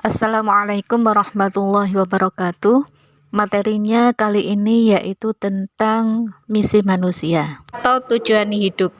Assalamualaikum warahmatullahi wabarakatuh. Materinya kali ini yaitu tentang misi manusia atau tujuan hidup.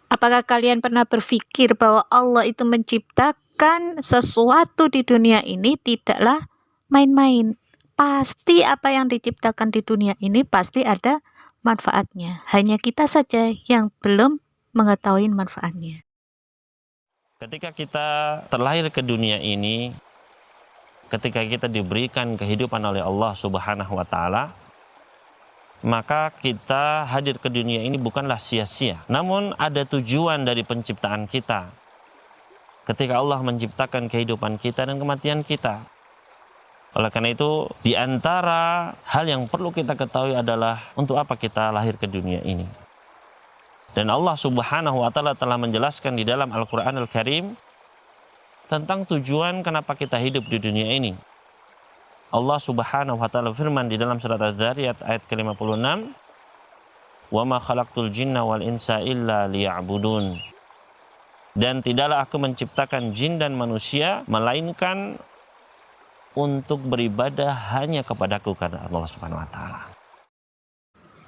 Apakah kalian pernah berpikir bahwa Allah itu menciptakan sesuatu di dunia ini tidaklah main-main? Pasti apa yang diciptakan di dunia ini pasti ada manfaatnya. Hanya kita saja yang belum mengetahui manfaatnya. Ketika kita terlahir ke dunia ini, ketika kita diberikan kehidupan oleh Allah Subhanahu wa Ta'ala, maka kita hadir ke dunia ini bukanlah sia-sia. Namun ada tujuan dari penciptaan kita. Ketika Allah menciptakan kehidupan kita dan kematian kita. Oleh karena itu, di antara hal yang perlu kita ketahui adalah untuk apa kita lahir ke dunia ini. Dan Allah Subhanahu wa Ta'ala telah menjelaskan di dalam Al-Quran Al-Karim tentang tujuan kenapa kita hidup di dunia ini. Allah Subhanahu wa Ta'ala firman di dalam surat Az-Zariyat ayat ke-56, "Wa ma khalaqtul jinna wal insa illa liya'budun." Dan tidaklah aku menciptakan jin dan manusia melainkan untuk beribadah hanya kepadaku, kata Allah Subhanahu wa Ta'ala.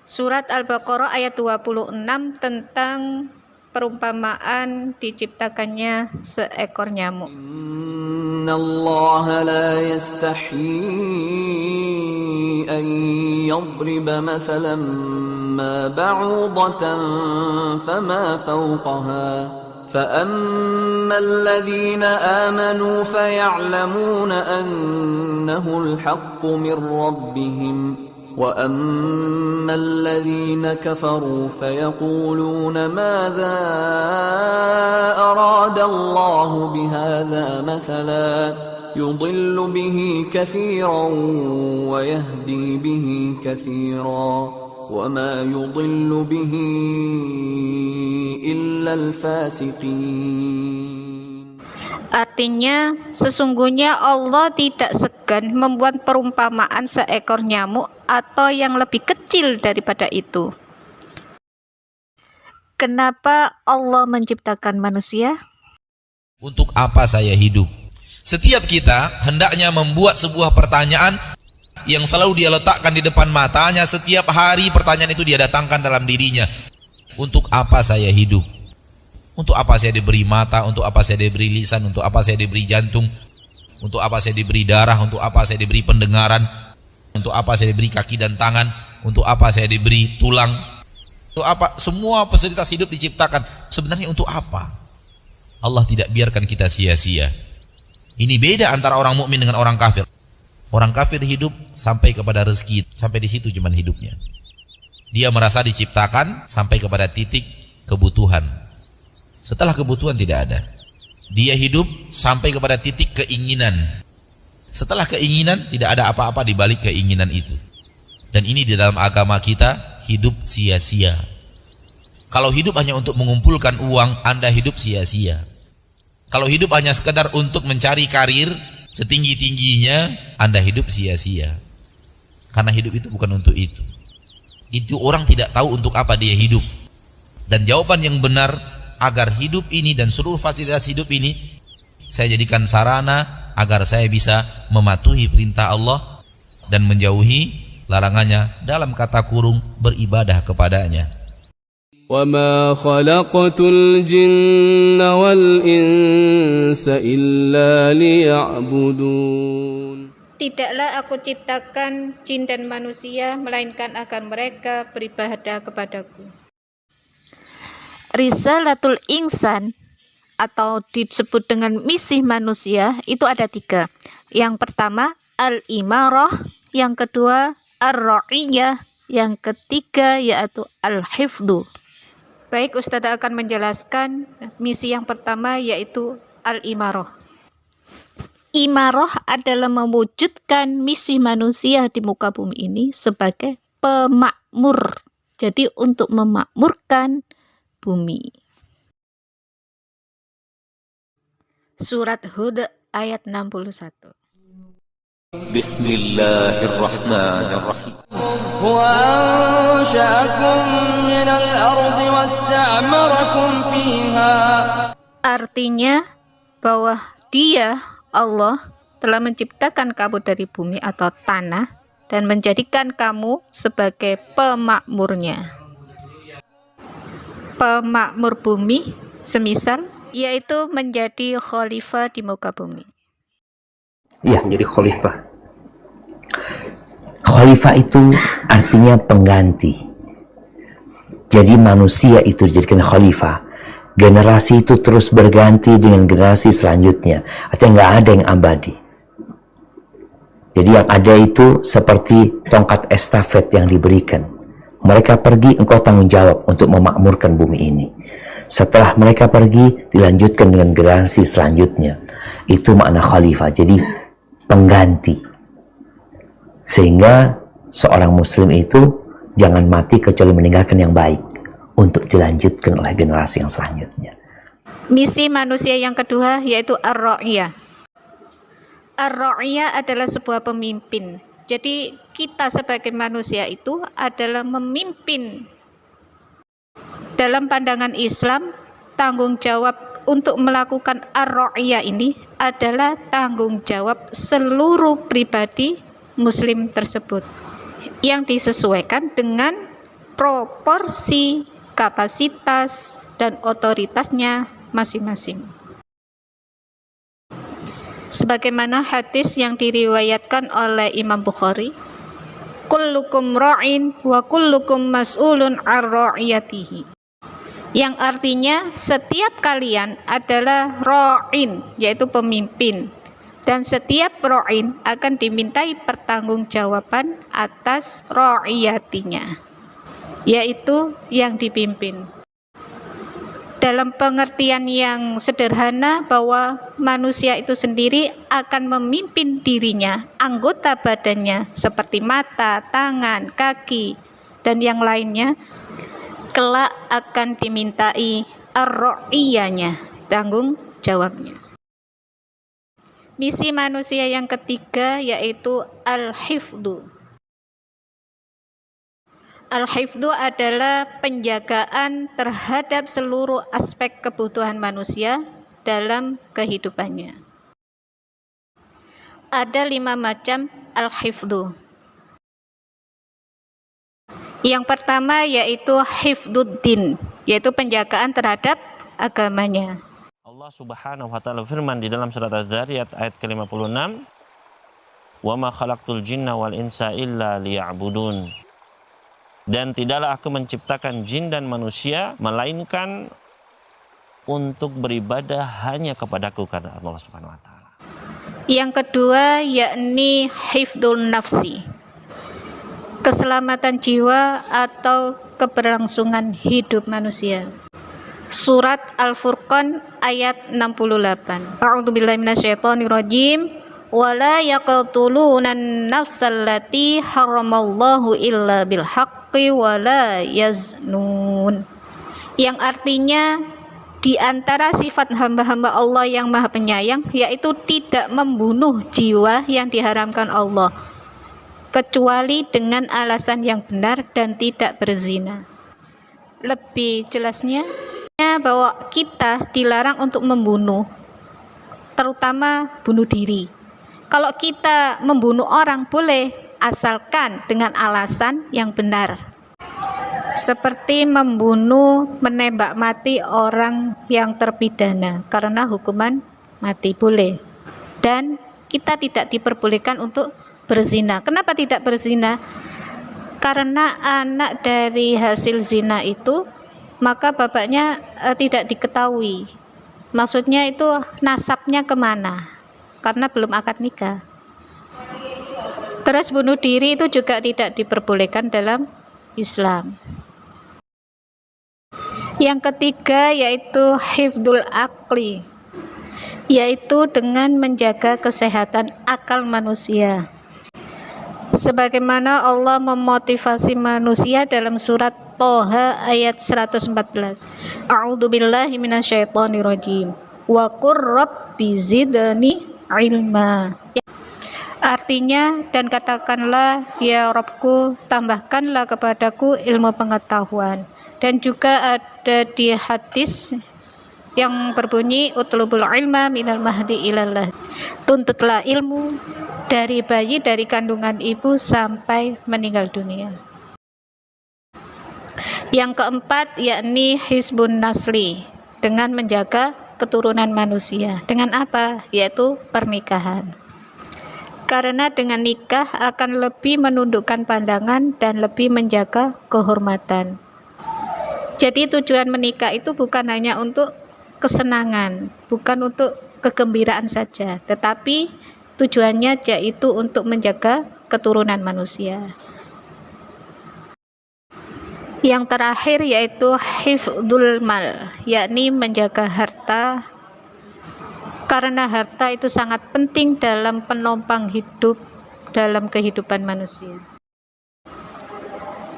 Surat Al-Baqarah ayat 26 tentang perumpamaan diciptakannya seekor nyamuk. Innallaha la yastahyi an yadriba mathalan ma ba'udatan fama fawqaha فأما الذين آمنوا فيعلمون أنه الحق من ربهم وَأَمَّا الَّذِينَ كَفَرُوا فَيَقُولُونَ مَاذَا أَرَادَ اللَّهُ بِهَذَا مَثَلًا يُضِلُّ بِهِ كَثِيرًا وَيَهْدِي بِهِ كَثِيرًا وَمَا يُضِلُّ بِهِ إِلَّا الْفَاسِقِينَ. Artinya, sesungguhnya Allah tidak segan membuat perumpamaan seekor nyamuk atau yang lebih kecil daripada itu. Kenapa Allah menciptakan manusia? Untuk apa saya hidup? Setiap kita hendaknya membuat sebuah pertanyaan yang selalu dia letakkan di depan matanya. Setiap hari pertanyaan itu dia datangkan dalam dirinya. Untuk apa saya hidup? Untuk apa saya diberi mata, untuk apa saya diberi lisan, untuk apa saya diberi jantung, untuk apa saya diberi darah, untuk apa saya diberi pendengaran, untuk apa saya diberi kaki dan tangan, untuk apa saya diberi tulang, untuk apa semua fasilitas hidup diciptakan. Sebenarnya untuk apa? Allah tidak biarkan kita sia-sia. Ini beda antara orang mukmin dengan orang kafir. Orang kafir hidup sampai kepada rezeki, sampai di situ cuman hidupnya. Dia merasa diciptakan sampai kepada titik kebutuhan. Setelah kebutuhan tidak ada. Dia hidup sampai kepada titik keinginan. Setelah keinginan tidak ada apa-apa di balik keinginan itu. Dan ini di dalam agama kita hidup sia-sia. Kalau hidup hanya untuk mengumpulkan uang, Anda hidup sia-sia. Kalau hidup hanya sekedar untuk mencari karir setinggi-tingginya, Anda hidup sia-sia. Karena hidup itu bukan untuk itu. Itu orang tidak tahu untuk apa dia hidup. Dan jawaban yang benar, agar hidup ini dan seluruh fasilitas hidup ini saya jadikan sarana agar saya bisa mematuhi perintah Allah dan menjauhi larangannya, dalam kata kurung beribadah kepadanya. وَمَا خَلَقْتُ الْجِنَّ وَالْإِنسَ إِلَّا لِيَعْبُدُونَ. Tidaklah aku ciptakan jin dan manusia melainkan agar mereka beribadah kepadaku. Risalatul insan atau disebut dengan misi manusia itu ada 3. Yang pertama al-imarah, yang kedua ar-ra'iyah, yang ketiga yaitu al-hifdu. Baik, Ustazah akan menjelaskan misi yang pertama yaitu al-imarah. Imarah adalah mewujudkan misi manusia di muka bumi ini sebagai pemakmur. Jadi untuk memakmurkan bumi. Surat Hud ayat 61. Bismillahirrahmanirrahim. Wa ansha'akum minal ardi wasta'marakum fiha. Artinya bahwa Dia, Allah telah menciptakan kamu dari bumi atau tanah dan menjadikan kamu sebagai pemakmurnya. Pemakmur bumi semisal yaitu menjadi khalifah di muka bumi. Iya, menjadi khalifah. Khalifah itu artinya pengganti. Jadi manusia itu dijadikan khalifah. Generasi itu terus berganti dengan generasi selanjutnya. Artinya nggak ada yang abadi. Jadi yang ada itu seperti tongkat estafet yang diberikan. Mereka pergi, engkau tanggung jawab untuk memakmurkan bumi ini. Setelah mereka pergi, dilanjutkan dengan generasi selanjutnya. Itu makna khalifah. Jadi pengganti. Sehingga seorang muslim itu jangan mati kecuali meninggalkan yang baik untuk dilanjutkan oleh generasi yang selanjutnya. Misi manusia yang kedua yaitu ar-ra'iyah. Ar-ra'iyah adalah sebuah pemimpin. Jadi kita sebagai manusia itu adalah memimpin. Dalam pandangan Islam, tanggung jawab untuk melakukan ar-ra'iyah ini adalah tanggung jawab seluruh pribadi muslim tersebut yang disesuaikan dengan proporsi, kapasitas, dan otoritasnya masing-masing. Sebagaimana hadis yang diriwayatkan oleh Imam Bukhari, kullukum ra'in wa kullukum mas'ulun ar ra'iyatihi, yang artinya setiap kalian adalah ra'in, yaitu pemimpin, dan setiap ra'in akan dimintai pertanggungjawaban atas ra'iyatinya, yaitu yang dipimpin. Dalam pengertian yang sederhana bahwa manusia itu sendiri akan memimpin dirinya, anggota badannya seperti mata, tangan, kaki, dan yang lainnya kelak akan dimintai ar-ra'iyahnya, tanggung jawabnya. Misi manusia yang ketiga yaitu al-hifdhu. Al-hifdhu adalah penjagaan terhadap seluruh aspek kebutuhan manusia dalam kehidupannya. Ada 5 macam al-hifdhu. Yang pertama yaitu hifdzuddin, yaitu penjagaan terhadap agamanya. Allah Subhanahu wa taala firman di dalam surat Az-Zariyat ayat ke-56, "Wa ma khalaqtul jinna wal insa illa liya'budun." Dan tidaklah aku menciptakan jin dan manusia melainkan untuk beribadah hanya kepadaku, karena Allah Subhanahu wa taala. Yang kedua yakni hifdzul nafsi, keselamatan jiwa atau keberlangsungan hidup manusia. Surat Al-Furqan ayat 68. A'udzubillahi minasyaitonirrajim. Wala yaqtulunan nafsallati haramallahu illa bil haqqi wala yaznun. Yang artinya di antara sifat hamba-hamba Allah yang Maha Penyayang yaitu tidak membunuh jiwa yang diharamkan Allah kecuali dengan alasan yang benar dan tidak berzina. Lebih jelasnya bahwa kita dilarang untuk membunuh, terutama bunuh diri. Kalau kita membunuh orang boleh, asalkan dengan alasan yang benar. Seperti membunuh, menembak mati orang yang terpidana karena hukuman mati boleh. Dan kita tidak diperbolehkan untuk berzina. Kenapa tidak berzina? Karena anak dari hasil zina itu, maka bapaknya tidak diketahui. Maksudnya itu nasabnya kemana? Karena belum akad nikah. Terus bunuh diri itu juga tidak diperbolehkan dalam Islam. Yang ketiga yaitu hifdzul aqli, yaitu dengan menjaga kesehatan akal manusia. Sebagaimana Allah memotivasi manusia dalam surat Toha ayat 114. A'udzubillahi minasyaitonirrajim. Wa qur rabbi zidni ilma. Artinya, dan katakanlah, ya Rabbku, tambahkanlah kepadaku ilmu pengetahuan. Dan juga ada di hadis yang berbunyi utlubul ilma minal mahdi ilallah. Tuntutlah ilmu dari bayi dari kandungan ibu sampai meninggal dunia. Yang keempat yakni hizbun nasli, dengan menjaga keturunan manusia. Dengan apa? Yaitu pernikahan. Karena dengan nikah akan lebih menundukkan pandangan dan lebih menjaga kehormatan. Jadi tujuan menikah itu bukan hanya untuk kesenangan, bukan untuk kegembiraan saja, tetapi tujuannya yaitu untuk menjaga keturunan manusia. Yang terakhir yaitu hifdzul mal, yakni menjaga harta, karena harta itu sangat penting dalam penopang hidup dalam kehidupan manusia.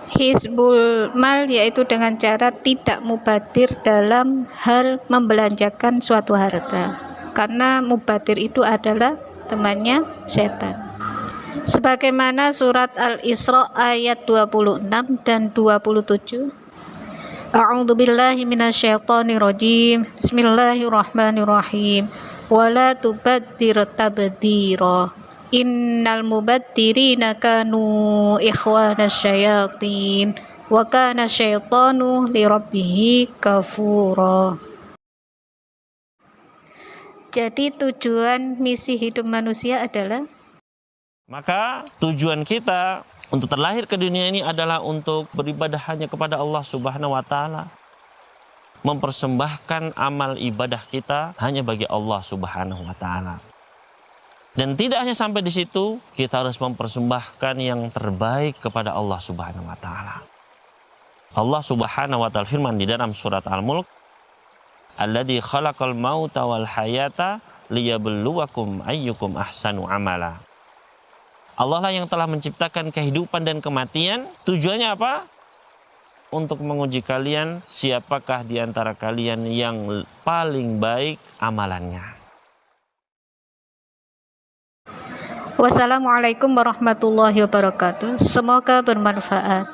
Hizbul mal yaitu dengan cara tidak mubadir dalam hal membelanjakan suatu harta, karena mubadir itu adalah temannya setan. Sebagaimana surat Al-Isra ayat 26 dan 27. A'udzu billahi minasyaitonir rajim. Bismillahirrahmanirrahim. Wala tubaddir tabdira. Innal mubaddirina kanu ikhwanas syayatin wa kana syaitanu lirabbih kafura. Jadi tujuan misi hidup manusia adalah, maka tujuan kita untuk terlahir ke dunia ini adalah untuk beribadah hanya kepada Allah Subhanahu wa taala. Mempersembahkan amal ibadah kita hanya bagi Allah Subhanahu wa taala. Dan tidak hanya sampai di situ, kita harus mempersembahkan yang terbaik kepada Allah Subhanahu wa taala. Allah Subhanahu wa taala firman di dalam surat Al-Mulk, "Alladzi khalaqal mauta wal hayata liyabluwakum ayyukum ahsanu amala." Allah lah yang telah menciptakan kehidupan dan kematian. Tujuannya apa? Untuk menguji kalian, siapakah di antara kalian yang paling baik amalannya. Wassalamualaikum warahmatullahi wabarakatuh. Semoga bermanfaat.